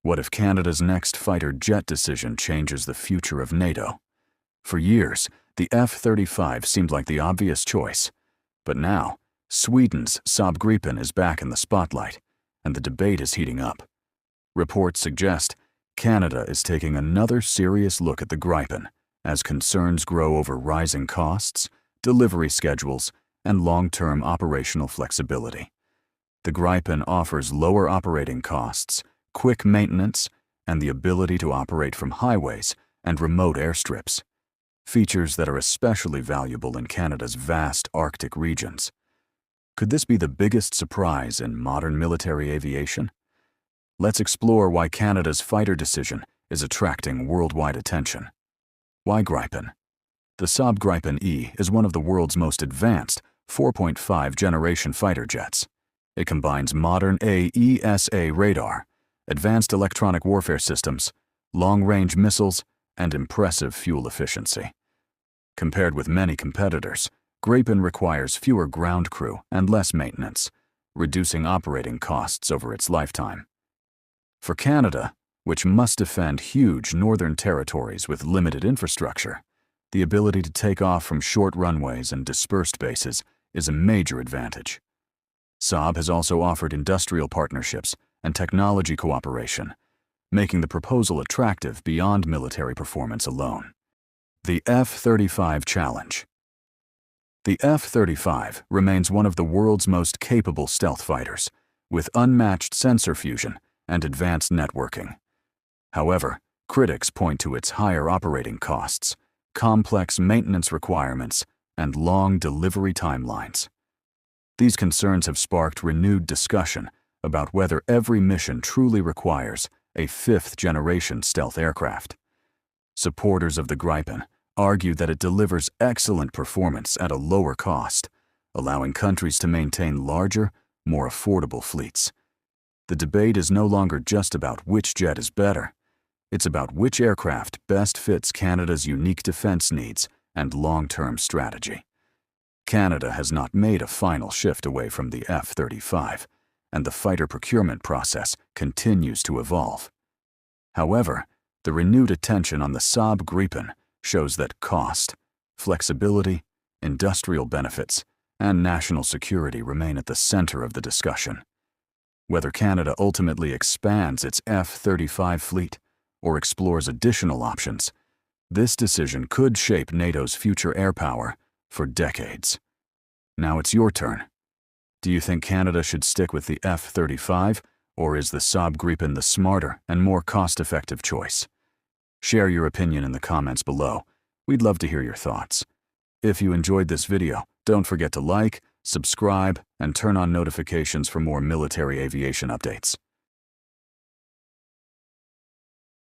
What if Canada's next fighter jet decision changes the future of NATO? For years, the F-35 seemed like the obvious choice. But now, Sweden's Saab Gripen is back in the spotlight, and the debate is heating up. Reports suggest Canada is taking another serious look at the Gripen as concerns grow over rising costs, delivery schedules, and long-term operational flexibility. The Gripen offers lower operating costs, quick maintenance, and the ability to operate from highways and remote airstrips, features that are especially valuable in Canada's vast Arctic regions. Could this be the biggest surprise in modern military aviation? Let's explore why Canada's fighter decision is attracting worldwide attention. Why Gripen? The Saab Gripen E is one of the world's most advanced 4.5 generation fighter jets. It combines modern AESA radar, advanced electronic warfare systems, long-range missiles, and impressive fuel efficiency. Compared with many competitors, Gripen requires fewer ground crew and less maintenance, reducing operating costs over its lifetime. For Canada, which must defend huge northern territories with limited infrastructure, the ability to take off from short runways and dispersed bases is a major advantage. Saab has also offered industrial partnerships and technology cooperation, making the proposal attractive beyond military performance alone. The F-35 challenge. The F-35 remains one of the world's most capable stealth fighters, with unmatched sensor fusion and advanced networking. However, critics point to its higher operating costs, complex maintenance requirements, and long delivery timelines. These concerns have sparked renewed discussion about whether every mission truly requires a fifth-generation stealth aircraft. Supporters of the Gripen argue that it delivers excellent performance at a lower cost, allowing countries to maintain larger, more affordable fleets. The debate is no longer just about which jet is better. It's about which aircraft best fits Canada's unique defense needs and long-term strategy. Canada has not made a final shift away from the F-35, and the fighter procurement process continues to evolve. However, the renewed attention on the Saab Gripen shows that cost, flexibility, industrial benefits, and national security remain at the center of the discussion. Whether Canada ultimately expands its F-35 fleet or explores additional options, this decision could shape NATO's future air power for decades. Now it's your turn. Do you think Canada should stick with the F-35, or is the Saab Gripen the smarter and more cost-effective choice? Share your opinion in the comments below. We'd love to hear your thoughts. If you enjoyed this video, don't forget to like, subscribe, and turn on notifications for more military aviation updates.